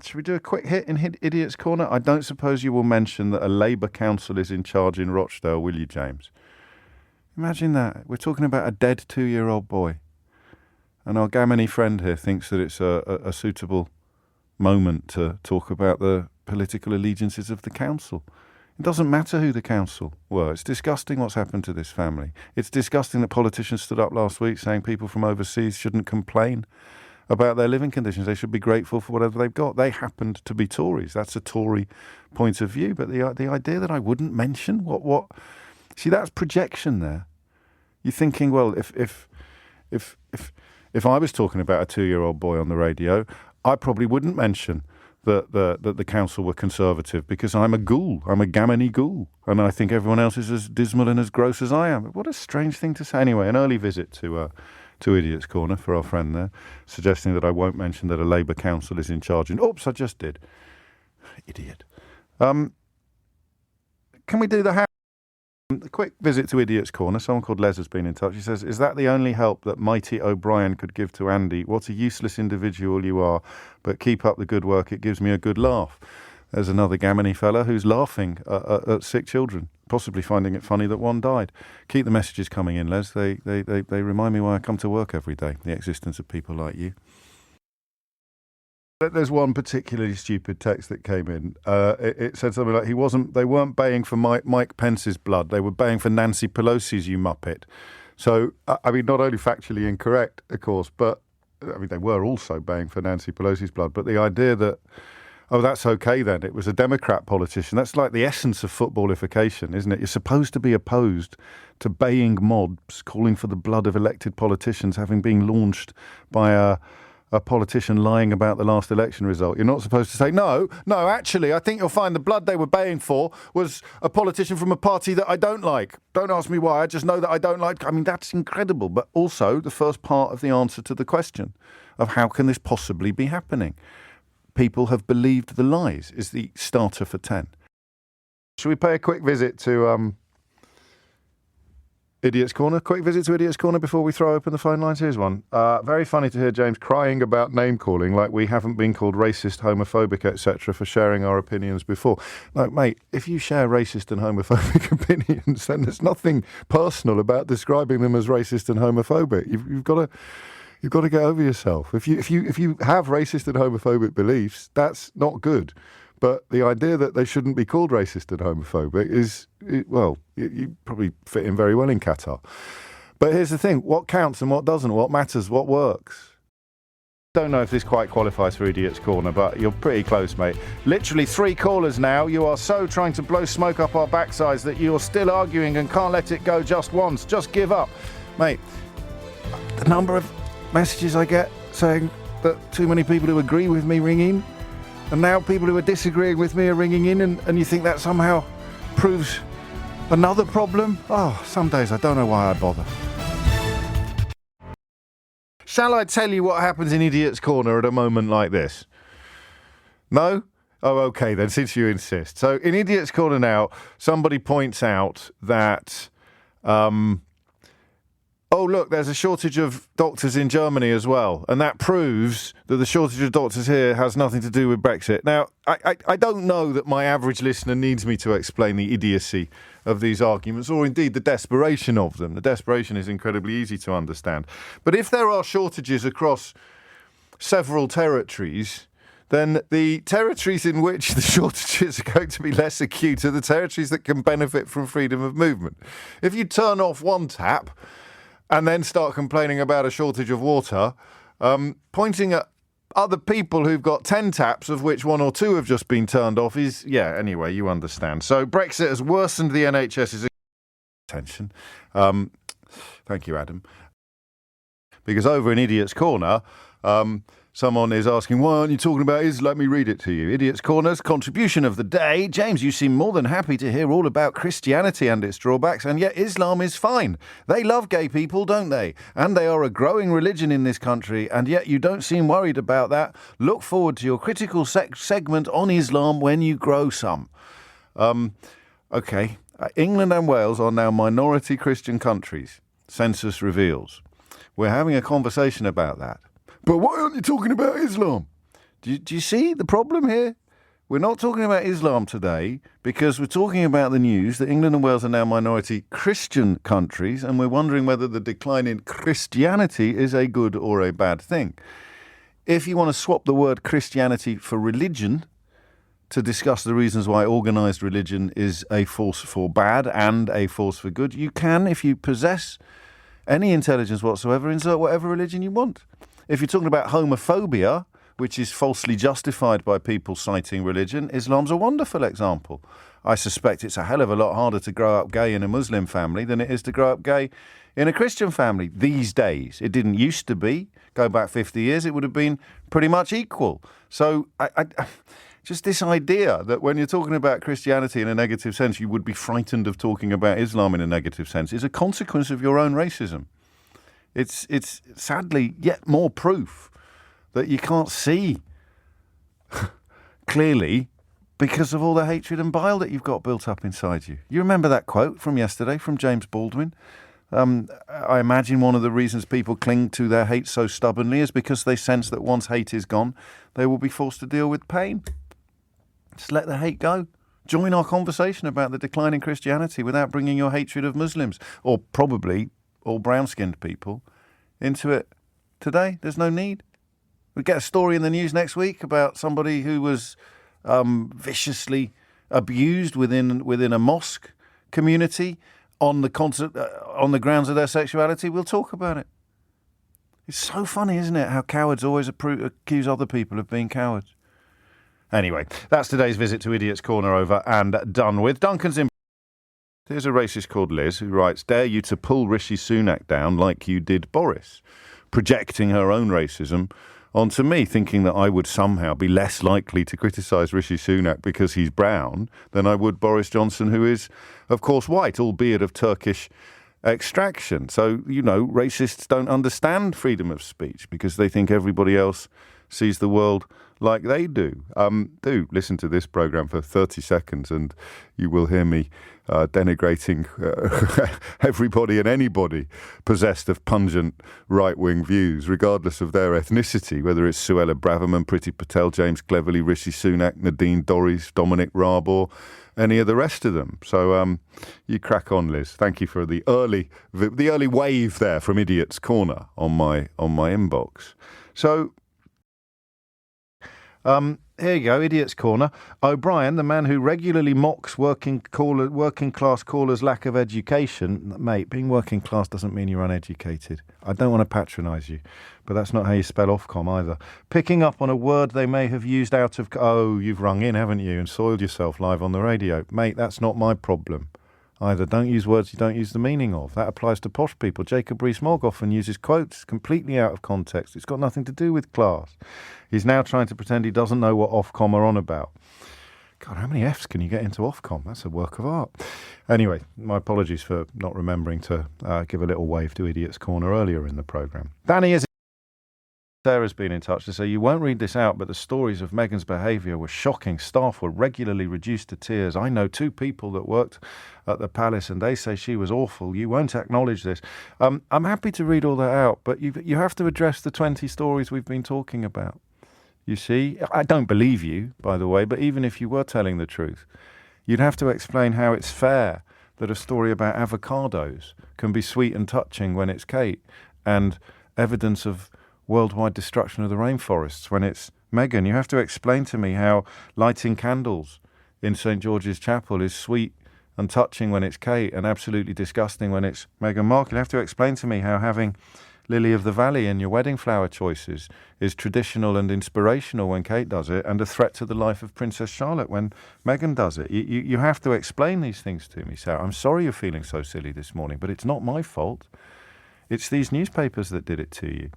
Should we do a quick hit in Idiot's Corner? I don't suppose you will mention that a Labour council is in charge in Rochdale, will you, James? Imagine that. We're talking about a dead 2-year-old boy. And our Gamini friend here thinks that it's a suitable moment to talk about the political allegiances of the council. It doesn't matter who the council were. It's disgusting what's happened to this family. It's disgusting that politicians stood up last week saying people from overseas shouldn't complain about their living conditions. They should be grateful for whatever they've got. They happened to be Tories. That's a Tory point of view. But the idea that I wouldn't mention what see, that's projection there. You're thinking, well, if I was talking about a 2-year-old boy on the radio, I probably wouldn't mention that the council were conservative because I'm a ghoul. I'm a Gamini ghoul. And I think everyone else is as dismal and as gross as I am. What a strange thing to say. Anyway, an early visit to Idiot's Corner for our friend there, suggesting that I won't mention that a Labour council is in charge. And oops, I just did. Idiot. Can we do the house? A quick visit to Idiot's Corner. Someone called Les has been in touch. He says, is that the only help that Mighty O'Brien could give to Andy? What a useless individual you are. But keep up the good work. It gives me a good laugh. There's another Gamini fella who's laughing at sick children, possibly finding it funny that one died. Keep the messages coming in, Les. They remind me why I come to work every day, the existence of people like you. There's one particularly stupid text that came in. It said something like, they weren't baying for Mike Pence's blood, they were baying for Nancy Pelosi's, you muppet. So, I mean, not only factually incorrect, of course, but, I mean, they were also baying for Nancy Pelosi's blood, but the idea that, oh, that's okay then, it was a Democrat politician, that's like the essence of footballification, isn't it? You're supposed to be opposed to baying mobs calling for the blood of elected politicians having been launched by a politician lying about the last election result. You're not supposed to say, no, actually, I think you'll find the blood they were baying for was a politician from a party that I don't like. Don't ask me why, I just know that I don't like. I mean, that's incredible. But also the first part of the answer to the question of how can this possibly be happening? People have believed the lies is the starter for 10. Shall we pay a quick visit to Idiot's Corner? Quick visit to Idiot's Corner before we throw open the phone lines. Here's one. Very funny to hear James crying about name-calling like we haven't been called racist, homophobic, etc. for sharing our opinions before. Like, mate, if you share racist and homophobic opinions, then there's nothing personal about describing them as racist and homophobic. You've got to get over yourself. If you have racist and homophobic beliefs, that's not good. But the idea that they shouldn't be called racist and homophobic is, well, you probably fit in very well in Qatar. But here's the thing, what counts and what doesn't, what matters, what works? Don't know if this quite qualifies for Idiot's Corner, but you're pretty close, mate. Literally 3 callers now. You are so trying to blow smoke up our backsides that you're still arguing and can't let it go just once. Just give up. Mate, the number of messages I get saying that too many people who agree with me ring in, and now people who are disagreeing with me are ringing in, and you think that somehow proves another problem? Oh, some days I don't know why I bother. Shall I tell you what happens in Idiot's Corner at a moment like this? No? Oh, okay then, since you insist. So in Idiot's Corner now, somebody points out that oh, look, there's a shortage of doctors in Germany as well. And that proves that the shortage of doctors here has nothing to do with Brexit. Now, I don't know that my average listener needs me to explain the idiocy of these arguments, or indeed the desperation of them. The desperation is incredibly easy to understand. But if there are shortages across several territories, then the territories in which the shortages are going to be less acute are the territories that can benefit from freedom of movement. If you turn off one tap and then start complaining about a shortage of water, pointing at other people who've got 10 taps, of which 1 or 2 have just been turned off, is, yeah, anyway, you understand. So Brexit has worsened the NHS's attention. Thank you, Adam. Because over in Idiot's Corner, someone is asking, why aren't you talking about Islam? Let me read it to you. Idiot's Corner's contribution of the day. James, you seem more than happy to hear all about Christianity and its drawbacks, and yet Islam is fine. They love gay people, don't they? And they are a growing religion in this country, and yet you don't seem worried about that. Look forward to your critical segment on Islam when you grow some. Okay. England and Wales are now minority Christian countries. Census reveals. We're having a conversation about that. But why aren't you talking about Islam? Do you see the problem here? We're not talking about Islam today because we're talking about the news that England and Wales are now minority Christian countries, and we're wondering whether the decline in Christianity is a good or a bad thing. If you want to swap the word Christianity for religion to discuss the reasons why organised religion is a force for bad and a force for good, you can, if you possess any intelligence whatsoever, insert whatever religion you want. If you're talking about homophobia, which is falsely justified by people citing religion, Islam's a wonderful example. I suspect it's a hell of a lot harder to grow up gay in a Muslim family than it is to grow up gay in a Christian family these days. It didn't used to be. Go back 50 years, it would have been pretty much equal. So just this idea that when you're talking about Christianity in a negative sense, you would be frightened of talking about Islam in a negative sense is a consequence of your own racism. It's sadly yet more proof that you can't see clearly because of all the hatred and bile that you've got built up inside you. You remember that quote from yesterday from James Baldwin? I imagine one of the reasons people cling to their hate so stubbornly is because they sense that once hate is gone, they will be forced to deal with pain. Just let the hate go. Join our conversation about the decline in Christianity without bringing your hatred of Muslims, or probably all brown-skinned people, into it today. There's no need. We get a story in the news next week about somebody who was viciously abused within a mosque community on the grounds of their sexuality. We'll talk about it. It's so funny, isn't it, how cowards always accuse other people of being cowards. Anyway, that's today's visit to Idiot's Corner over and done with. Duncan's in. Here's a racist called Liz who writes, "Dare you to pull Rishi Sunak down like you did Boris," projecting her own racism onto me, thinking that I would somehow be less likely to criticise Rishi Sunak because he's brown than I would Boris Johnson, who is, of course, white, albeit of Turkish extraction. So, racists don't understand freedom of speech because they think everybody else sees the world like they do. Do listen to this programme for 30 seconds and you will hear me denigrating everybody and anybody possessed of pungent right-wing views, regardless of their ethnicity, whether it's Suella Braverman, Priti Patel, James Cleverly, Rishi Sunak, Nadine Dorries, Dominic Raab, or any of the rest of them. So you crack on, Liz. Thank you for the early wave there from Idiot's Corner on my inbox. So here you go, Idiot's Corner. O'Brien, the man who regularly mocks working class callers' lack of education. Mate, being working class doesn't mean you're uneducated. I don't want to patronise you, but that's not how you spell Ofcom either. Picking up on a word they may have used out of... Oh, you've rung in, haven't you, and soiled yourself live on the radio. Mate, that's not my problem either. Don't use words you don't use the meaning of. That applies to posh people. Jacob Rees-Mogg often uses quotes completely out of context. It's got nothing to do with class. He's now trying to pretend he doesn't know what Ofcom are on about. God, how many Fs can you get into Ofcom? That's a work of art. Anyway, my apologies for not remembering to give a little wave to Idiot's Corner earlier in the programme. Danny is... Sarah's been in touch to say, you won't read this out, but the stories of Meghan's behaviour were shocking. Staff were regularly reduced to tears. I know 2 people that worked at the palace and they say she was awful. You won't acknowledge this. I'm happy to read all that out, but you have to address the 20 stories we've been talking about. You see, I don't believe you, by the way, but even if you were telling the truth, you'd have to explain how it's fair that a story about avocados can be sweet and touching when it's Kate and evidence of worldwide destruction of the rainforests when it's Meghan. You have to explain to me how lighting candles in St George's Chapel is sweet and touching when it's Kate and absolutely disgusting when it's Meghan Markle. You have to explain to me how having Lily of the Valley in your wedding flower choices is traditional and inspirational when Kate does it and a threat to the life of Princess Charlotte when Meghan does it. You have to explain these things to me, Sarah. I'm sorry you're feeling so silly this morning, but it's not my fault. It's these newspapers that did it to you.